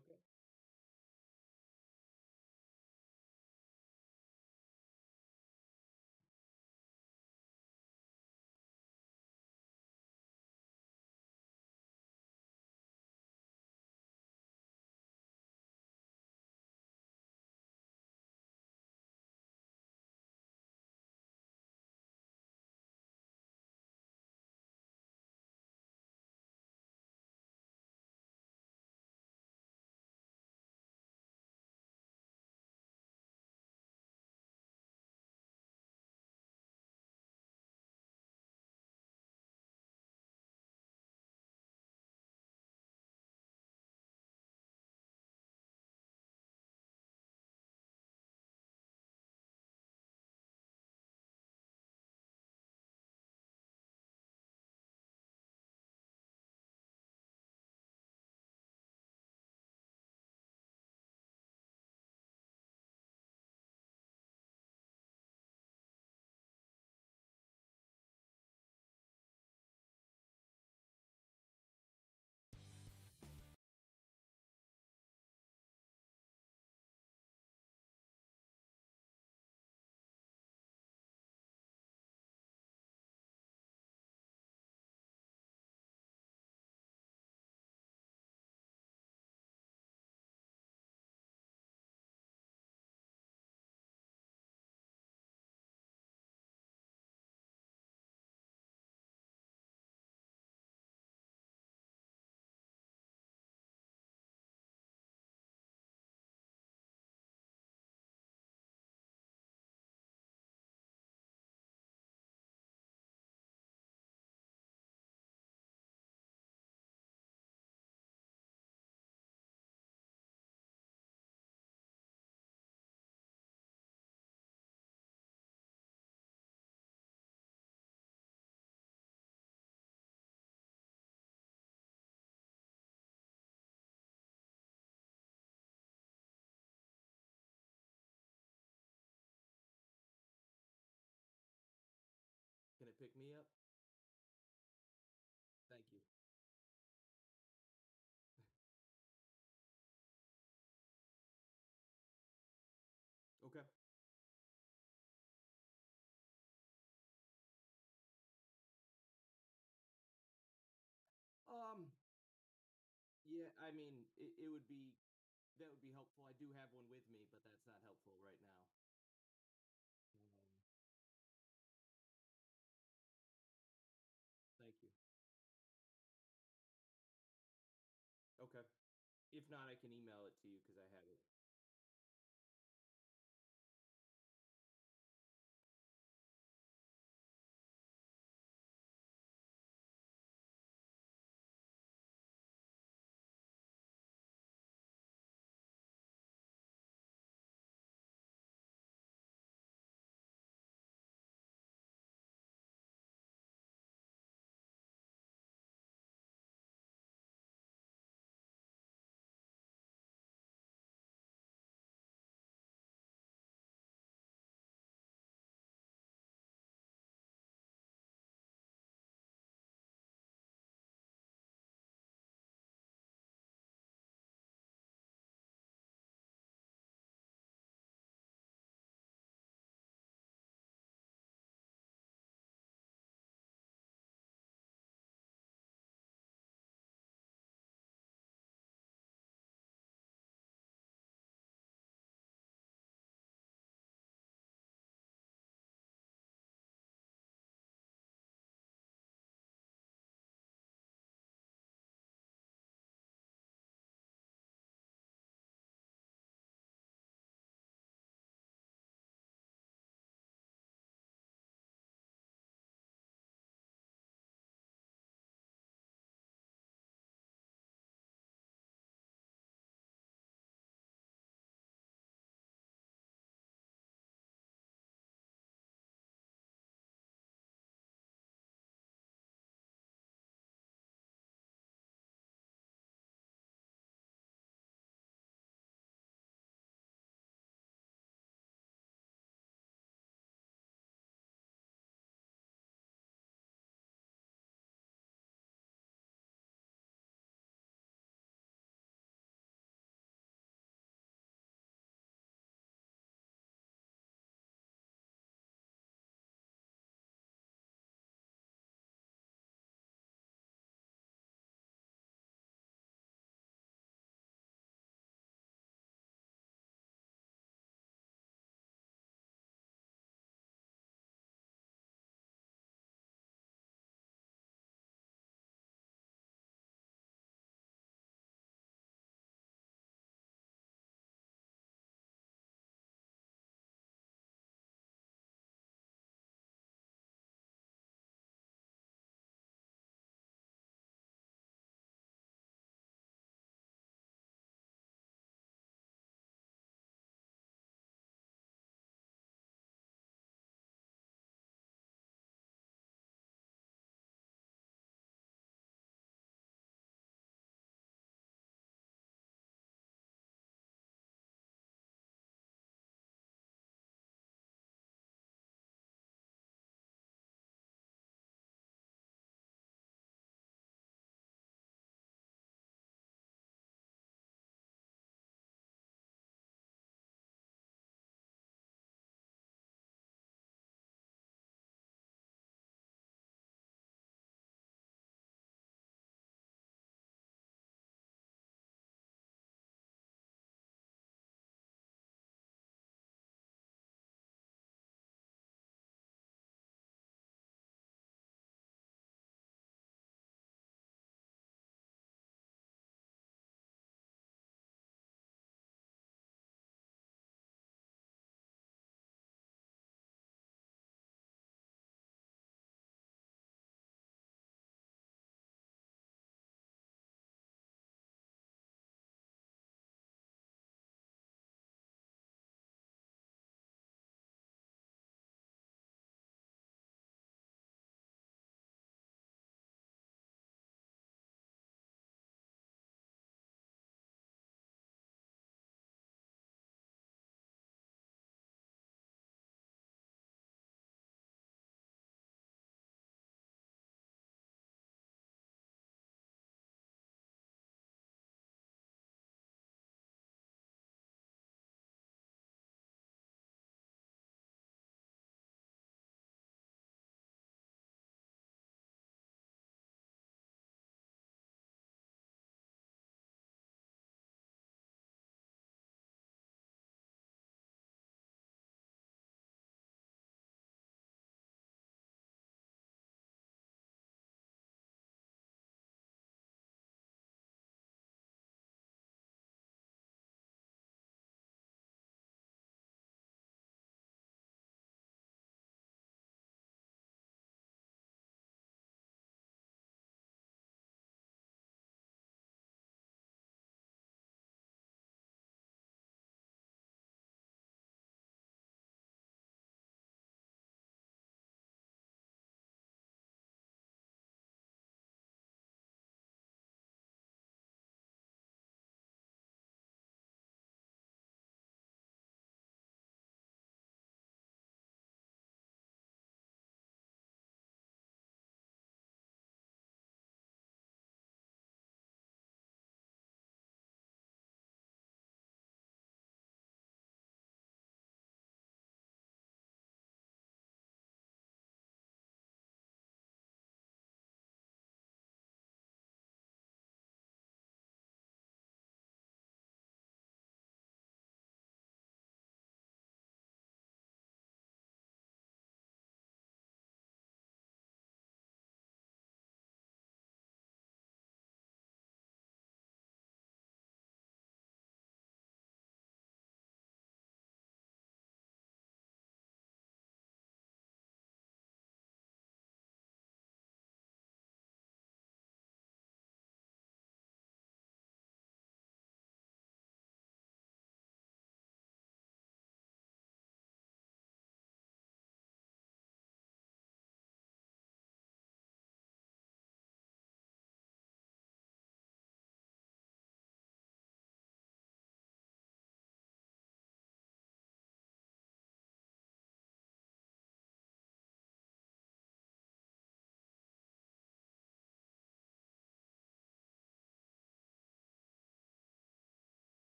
Okay. Can it pick me up? Thank you. Okay. Um, yeah, I mean, it would be that would be helpful. I do have one with me, but that's not helpful right now. Um, Thank you. Okay. If not, I can email it to you because I have it.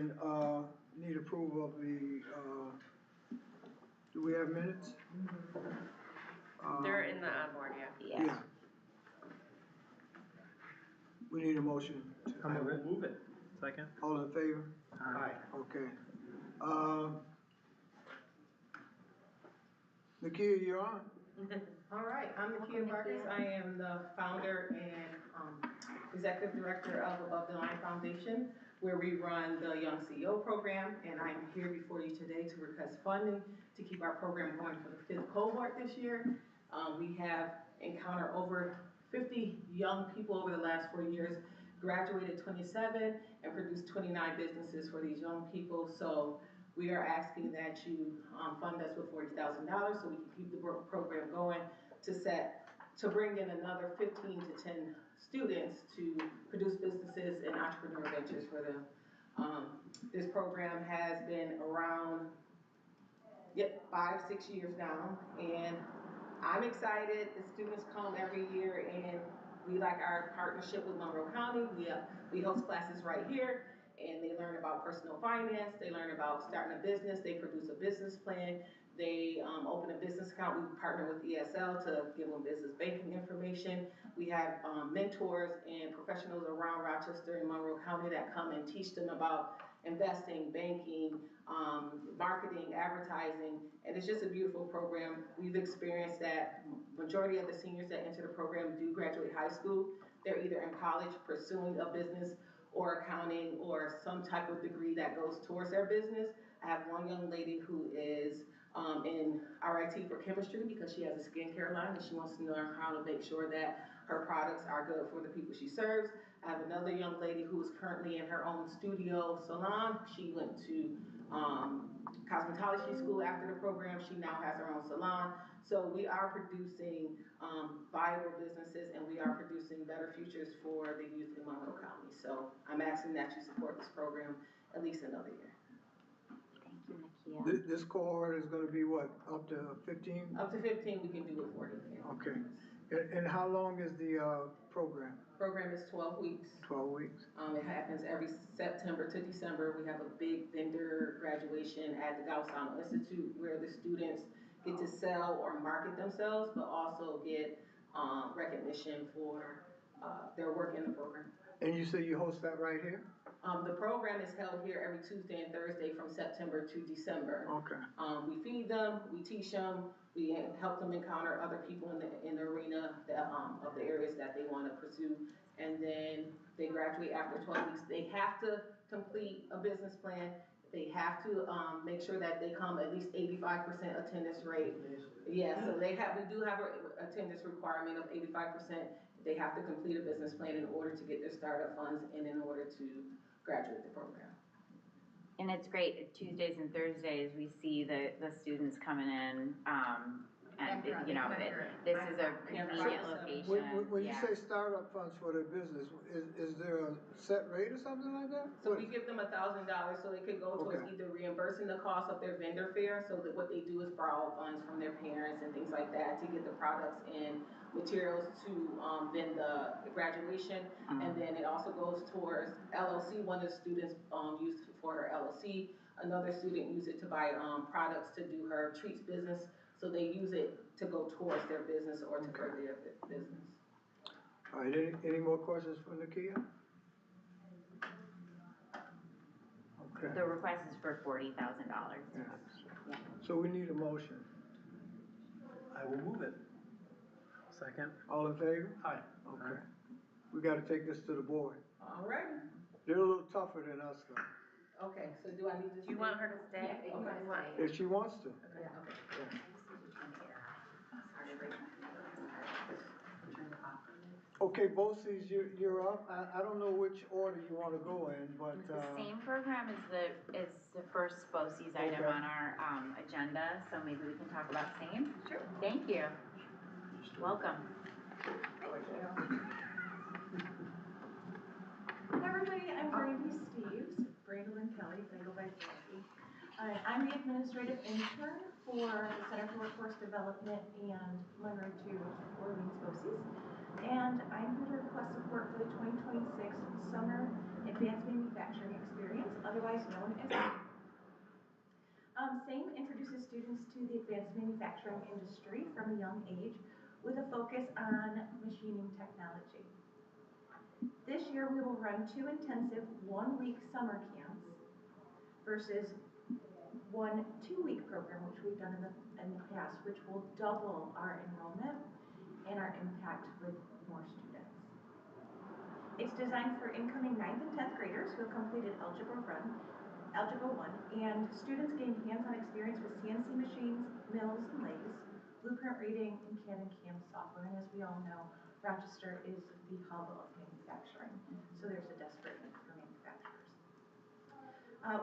And, need approval of the, do we have minutes? They're in the onboard, yeah. Yeah. We need a motion. I will move it. Second? All in favor? Aye. Okay. Nakia, you're on. All right, I'm Nakia Vargas. I am the founder and executive director of Above the Line Foundation, where we run the Young CEO program. And I'm here before you today to request funding to keep our program going for the 5th cohort this year. We have encountered over 50 young people over the last 4 years, graduated 27, and produced 29 businesses for these young people. So we are asking that you fund us with $40,000 so we can keep the program going to bring in another 15 to 10 students to produce businesses and entrepreneur ventures for them. This program has been around 5-6 years now, and I'm excited. The students come every year, and we like our partnership with Monroe County. We host classes right here, and they learn about personal finance. They learn about starting a business. They produce a business plan. They open a business account. We partner with ESL to give them business banking information. We have mentors and professionals around Rochester and Monroe County that come and teach them about investing, banking, marketing, advertising, and it's just a beautiful program. We've experienced that majority of the seniors that enter the program do graduate high school. They're either in college pursuing a business or accounting or some type of degree that goes towards their business. I have one young lady who is in RIT for chemistry because she has a skincare line and she wants to learn how to make sure that her products are good for the people she serves. I have another young lady who is currently in her own studio salon. She went to cosmetology school after the program. She now has her own salon. So we are producing viable businesses, and we are producing better futures for the youth in Monroe County. So I'm asking that you support this program at least another year. Thank you, Nakia. This cohort is gonna be what, up to 15? Up to 15, we can do it 40. Okay. And how long is the program? Program is 12 weeks. 12 weeks. It happens every September to December. We have a big vendor graduation at the Galsano Institute where the students get to sell or market themselves, but also get recognition for their work in the program. And you say you host that right here? The program is held here every Tuesday and Thursday from September to December. Okay. We feed them, we teach them, we help them encounter other people in the arena that, of the areas that they want to pursue, and then they graduate after 12 weeks. They have to complete a business plan. They have to make sure that they come at least 85% attendance rate. Yeah, so we do have an attendance requirement of 85%. They have to complete a business plan in order to get their startup funds and in order to graduate the program. And it's great, Tuesdays and Thursdays, we see the students coming in, and you know, this is a convenient location. When you say startup funds for their business, is there a set rate or something like that? So we give them $1,000 so it could go towards either reimbursing the cost of their vendor fare, so that what they do is borrow funds from their parents and things like that to get the products and materials to then the graduation, and then it also goes towards LLC. One of the students used it for her LLC. Another student used it to buy products to do her treats business. So they use it to go towards their business or to further their business. All right, any more questions for Nakia? Okay. The request is for $40,000. Yeah. So we need a motion. I will move it. Second? All in favor? Aye. Okay. We gotta take this to the board. All right. They're a little tougher than us though. Okay, so do I need to? Do you want her to stay? Yeah, okay. If she wants to. Okay. Yeah. Okay, BOCES, you're up. I don't know which order you want to go in, but The same program is the first BOCES item on our agenda, so maybe we can talk about same. Sure. Thank you. Welcome. Hi everybody, I'm Brandy Steves, Brandon Kelly, if I go by Brandy. I'm the administrative intern for the Center for Workforce Development and Monroe to Orleans BOCES. And I'm here to request support for the 2026 Summer advanced manufacturing experience, otherwise known as SAME introduces students to the advanced manufacturing industry from a young age with a focus on machining technology. This year we will run 2 intensive 1-week summer camps versus 1 2-week program, which we've done in the past, which will double our enrollment and our impact with more students. It's designed for incoming 9th and 10th graders who have completed Algebra 1, and students gain hands-on experience with CNC machines, mills, and lathes, blueprint reading, and CAD and CAM software. And as we all know, Rochester is the hub of manufacturing, so there's a desperate need for manufacturers.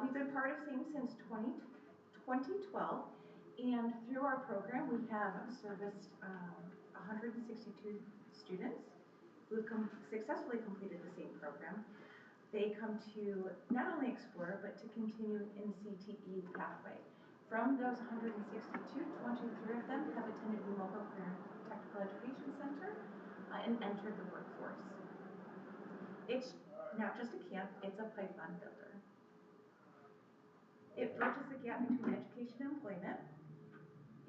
We've been part of SAME since 2012, and through our program, we have serviced 162 students who have successfully completed the SAME program. They come to not only explore, but to continue in CTE pathway. From those 162, 23 of them have attended the local career technical education center and entered the workforce. It's not just a camp, it's a pipeline builder. It bridges the gap between education and employment,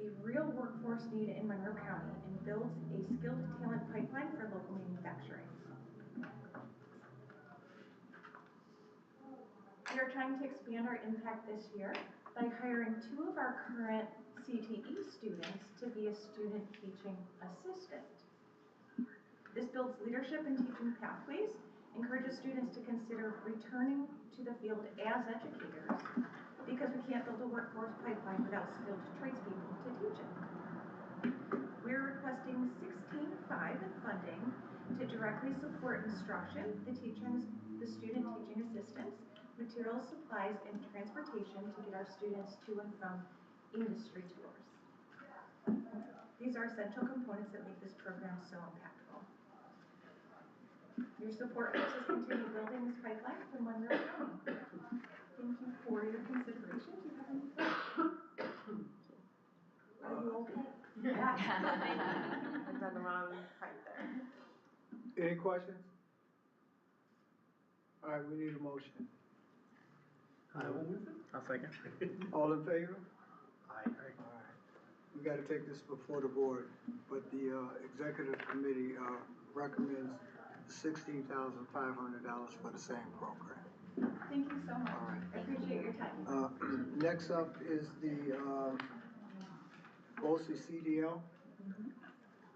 a real workforce need in Monroe County, and builds a skilled talent pipeline for local manufacturing. We are trying to expand our impact this year by hiring 2 of our current CTE students to be a student teaching assistant. This builds leadership and teaching pathways, encourages students to consider returning to the field as educators, because we can't build a workforce pipeline without skilled tradespeople to teach it. We're requesting $16,500 in funding to directly support instruction, the student teaching assistants, materials, supplies, and transportation to get our students to and from industry tours. These are essential components that make this program so impactful. Your support helps us continue building this pipeline for Monroe County. Thank you for your consideration. Do you have any questions? Are you okay? Yeah. It's on the wrong part there. Any questions? All right, we need a motion. I will move it. I'll second. All in favor? Aye. All right. We gotta take this before the board, but the executive committee recommends $16,500 for the same program. Thank you so much. All right. I appreciate your time. Next up is the BOCE CDL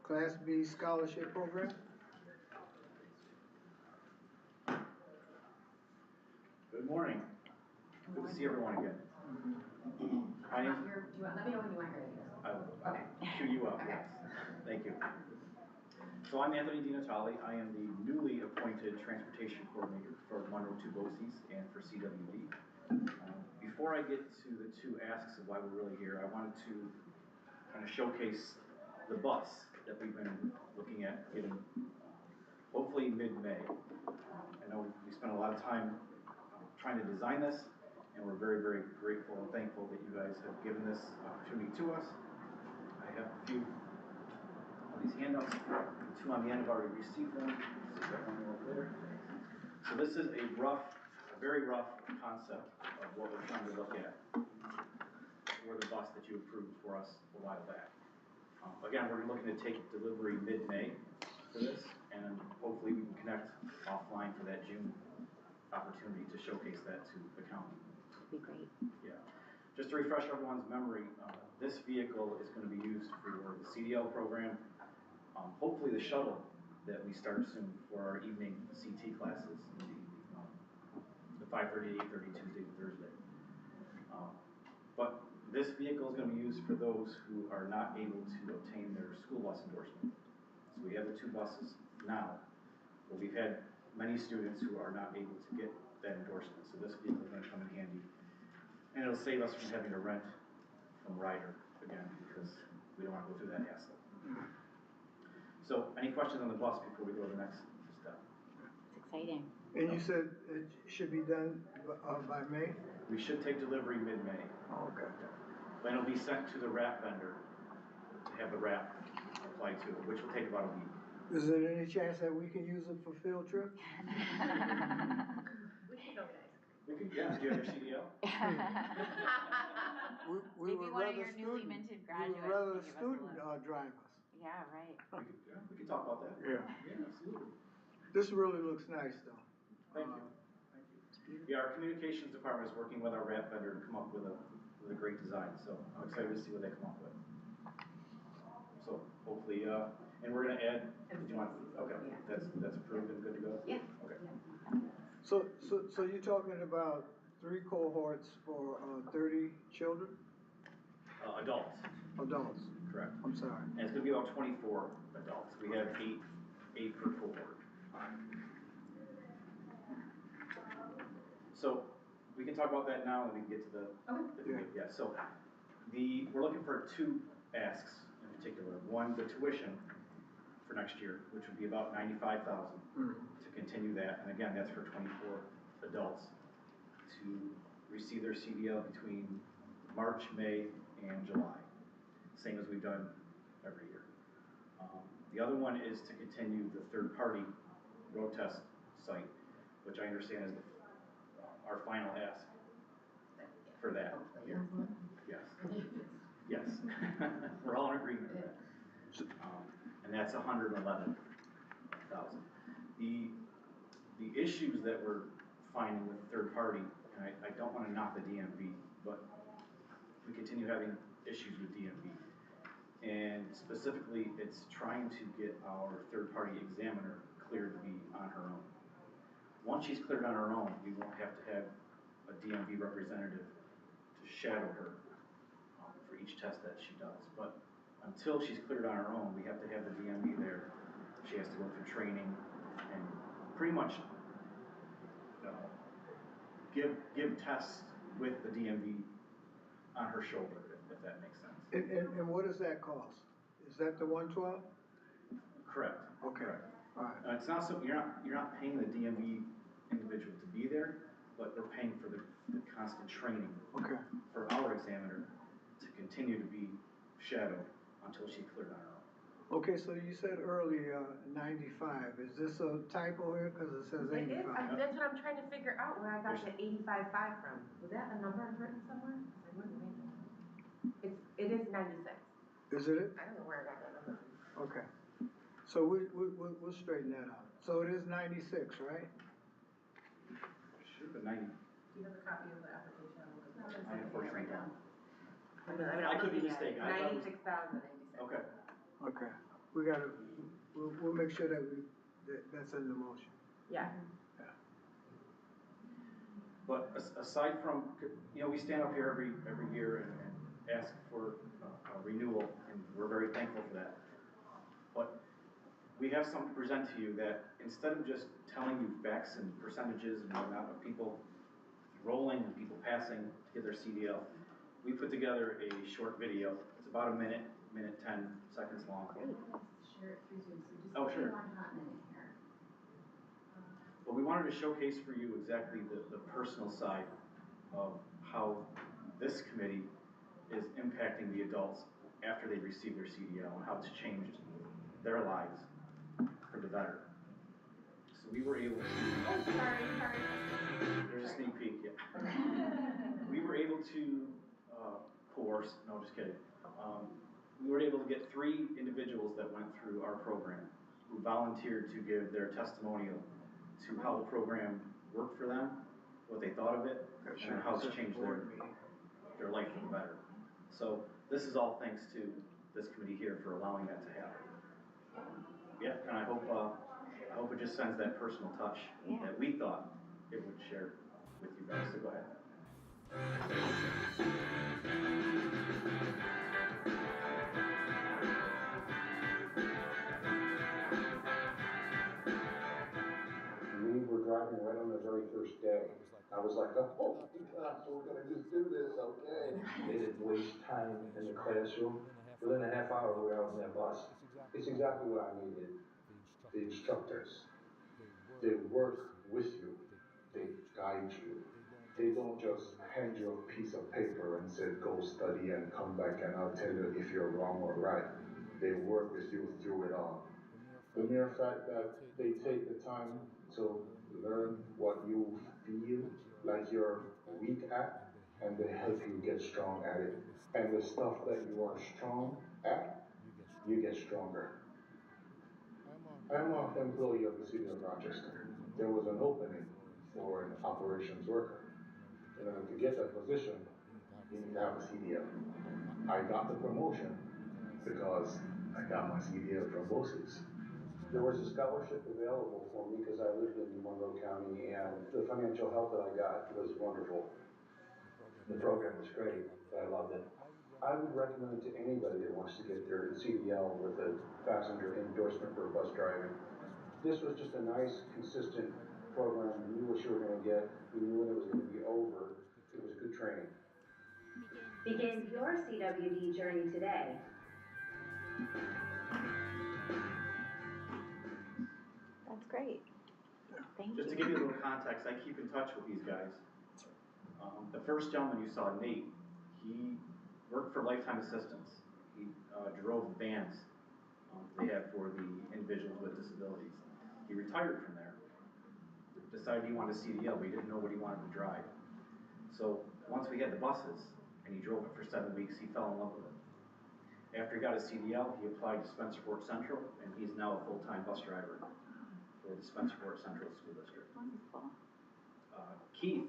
Class B Scholarship Program. Good morning. Good to see everyone again. My name, Let me know when you want her to I will cue you up, yes. Thank you. So I'm Anthony DiNatale. I am the newly appointed transportation coordinator for Monroe 2 BOCES and for CWD. Before I get to the 2 asks of why we're really here, I wanted to kind of showcase the bus that we've been looking at getting hopefully mid-May. I know we spent a lot of time trying to design this, and we're very, very grateful and thankful that you guys have given this opportunity to us. I have a few of these handouts. 2 on the end have already received them. See that one over there. So this is a very rough concept of what we're trying to look at for the bus that you approved for us a while back. Again, we're looking to take delivery mid-May for this, and hopefully we can connect offline for that June opportunity to showcase that to the county. That'd be great. Yeah. Just to refresh everyone's memory, this vehicle is going to be used for the CDL program, hopefully the shuttle that we start soon for our evening CT classes, the 5:30, 8:30, Tuesday to Thursday. But this vehicle is going to be used for those who are not able to obtain their school bus endorsement. So we have the 2 buses now, but we've had many students who are not able to get that endorsement. So this vehicle is going to come in handy, and it'll save us from having to rent from Ryder again, because we don't want to go through that hassle. So any questions on the bus before we go to the next step? It's exciting. And you said it should be done by May? We should take delivery mid-May. Oh, okay. Then it'll be sent to the wrap vendor to have the wrap applied to it, which will take about a week. Is there any chance that we can use it for field trip? We could, yeah, do you have your CDL? We Maybe would one of rather your newly student, minted we graduates would rather can a give us a student, lift. drive us. Yeah, right. We could talk about that. Yeah. Yeah, absolutely. This really looks nice though. Thank you. Thank you. Yeah, our communications department is working with our wrap vendor to come up with a great design, so I'm excited to see what they come up with. So hopefully, and we're gonna add, did you want, okay, that's approved and good to go? Yeah. Okay. So you're talking about 3 cohorts for, 30 children, Adults, adults, correct. I'm sorry. And it's gonna be about 24 adults. We have eight per cohort. So we can talk about that now and we can get to the yeah. So we're looking for 2 asks in particular. One, the tuition for next year, which would be about $95,000 to continue that. And again, that's for 24 adults to receive their CDL between March, May, and July. Same as we've done every year. The other one is to continue the third-party road test site, which I understand is our final ask for that year. Yes. Yes. We're all in agreement with that. And that's $111,000. The issues that we're finding with third party, and I don't want to knock the DMV, but we continue having issues with DMV. And specifically, it's trying to get our third-party examiner cleared to be on her own. Once she's cleared on her own, we won't have to have a DMV representative to shadow her for each test that she does. But until she's cleared on her own, we have to have the DMV there. She has to go through training and pretty much give tests with the DMV on her shoulder, if that makes sense. And what does that cost? Is that the 112? Correct. Okay. Correct. All right. It's not so you're not paying the DMV individual to be there, but we're paying for the constant training Okay. for our examiner to continue to be shadowed until she's cleared on her own. Okay, so you said earlier 95. Is this a typo here? Because it says It is, 85. that's what I'm trying to figure out where I got the 85.5 from. Was that a number I've written somewhere? It is 96. Is it? I don't know where I got that number. Okay. So we'll straighten that out. So it is 96, right? Should have been 90. Do you have a copy of the application? I unfortunately don't. I could be mistaken. I thought it was- 96,000. Okay. Okay. We'll make sure that that's in the motion. Yeah. But aside from, we stand up here every year and ask for a renewal, and we're very thankful for that. But we have something to present to you that instead of just telling you facts and percentages and whatnot of people rolling and people passing to get their CDL, we put together a short video. It's about a minute 10 seconds long. Share it through Zoom, so just Oh, sure. 1 hot minute here. But we wanted to showcase for you exactly the personal side of how this committee is impacting the adults after they receive their CDL and how it's changed their lives for the better. So we were able to, Oh, sorry. there's a sneak peek, yeah. We were able to coerce, no, just kidding. We were able to get 3 individuals that went through our program who volunteered to give their testimonial to how the program worked for them, what they thought of it, and how it's changed their life for the better. So this is all thanks to this committee here for allowing that to happen. Yeah, and I hope it just sends that personal touch that we thought it would share with you guys. So go ahead. We were driving right on the very first day. I was like, oh my God, so we're gonna just do this, okay? They didn't waste time in the classroom. Within a half hour, we were out on that bus. It's exactly what I needed. The instructors, they work with you. They guide you. They don't just hand you a piece of paper and say, go study and come back and I'll tell you if you're wrong or right. They work with you through it all. The mere fact that they take the time to learn what you feel like you're weak at, and they help you get strong at it. And the stuff that you are strong at, you get stronger. I'm an employee of the city of Rochester. There was an opening for an operations worker. In order to get that position, you need to have a CDL. I got the promotion because I got my CDL from BOCES. There was a scholarship available for me because I lived in Monroe County, and the financial help that I got was wonderful. The program was great, I loved it. I would recommend it to anybody that wants to get their CDL with a passenger endorsement for bus driving. This was just a nice, consistent program. We knew what you were going to get. We knew when it was going to be over. It was good training. Begin your CWD journey today. That's great. Thank you. Just to give you a little context, I keep in touch with these guys. The first gentleman you saw, Nate, he worked for Lifetime Assistance. He drove vans they have for the individuals with disabilities. He retired from there, decided he wanted a CDL, but he didn't know what he wanted to drive. So once we had the buses, and he drove it for 7 weeks, he fell in love with it. After he got his CDL, he applied to Spencerport Central, and he's now a full-time bus driver for the Spencerport Central School District. Wonderful. Keith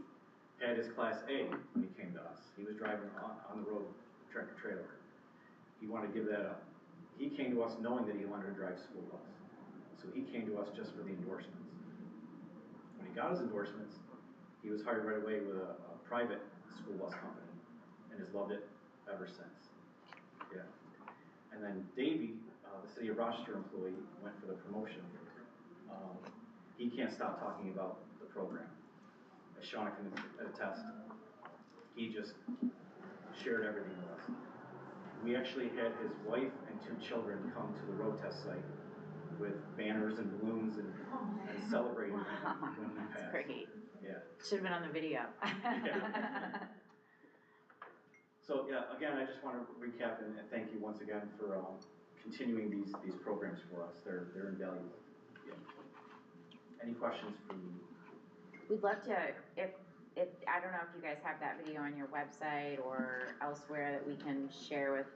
had his Class A when he came to us. He was driving on the road, tractor trailer. He wanted to give that up. He came to us knowing that he wanted to drive school bus. So he came to us just for the endorsements. When he got his endorsements, he was hired right away with a private school bus company and has loved it ever since. Yeah. And then Davey, the City of Rochester employee, went for the promotion. He can't stop talking about the program. As Shauna can attest, he just shared everything with us. We actually had his wife and 2 children come to the road test site with banners and balloons and celebrating when he passed. That's great. Yeah. Should have been on the video. Yeah. So yeah, again, I just want to recap and thank you once again for continuing these programs for us. They're invaluable. Yeah. Any questions for me? We'd love to, if I don't know if you guys have that video on your website or elsewhere that we can share with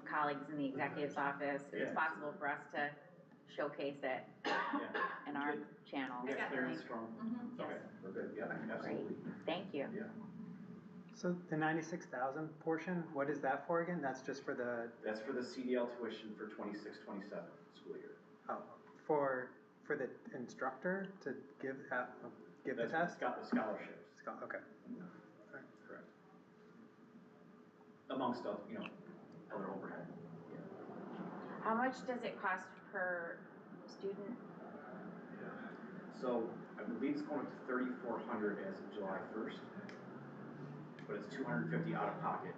colleagues in the executive's office. If it's possible for us to showcase it in our channel. We got clearance from, okay, we're good, yeah, absolutely. Great. Thank you. Yeah. So the 96,000 portion, what is that for again? That's just for the, That's for the CDL tuition for 26-27 school year. oh, for the instructor to give the test? That's got the scholarships. Okay. Correct. Amongst other, other overhead. Yeah. How much does it cost per student? So I believe it's going up to 3,400 as of July 1st, but it's 250 out of pocket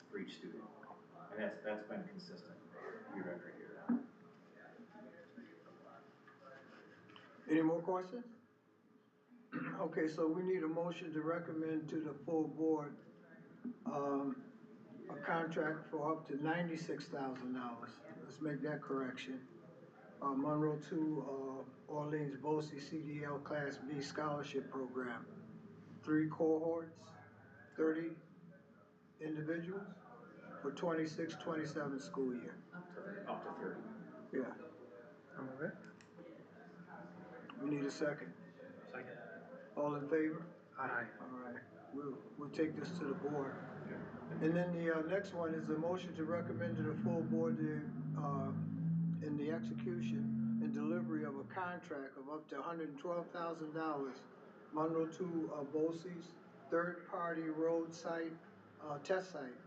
for each student, and that's been consistent year after year. Any more questions? Okay, so we need a motion to recommend to the full board, a contract for up to $96,000. Let's make that correction. Monroe 2, Orleans BOCES CDL Class B Scholarship Program. 3 cohorts, 30 individuals for 26-27 school year. Up to 30. Yeah, I'll move it. we need a second. Second. All in favor? Aye. All right, we'll take this to the board. And then the next one is a motion to recommend to the full board in the execution and delivery of a contract of up to $112,000, Monroe 2 BOCES third-party road site, test site,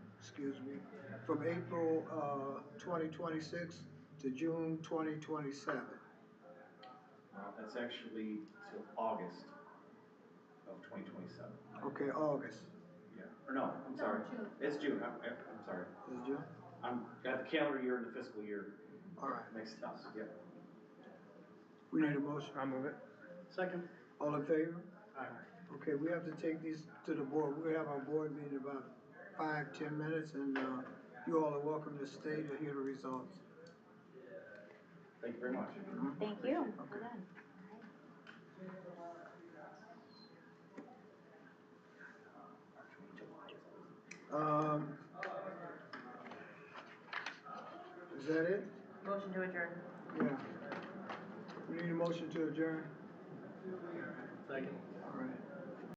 from April 2026 to June 2027. That's actually till August of 2027. Okay, August. Yeah. Or no, I'm sorry. It's June. I'm sorry. Is June? I'm got the calendar year and the fiscal year All right, mixed up. Yeah. we need a motion. I'll move it. Second. All in favor? Aye. Okay, we have to take these to the board. We have our board meeting in about 5-10 minutes, and you all are welcome to stay to hear the results. Thank you very much. Thank you. Okay. Um, is that it? Motion to adjourn. Yeah. We need a motion to adjourn. Second.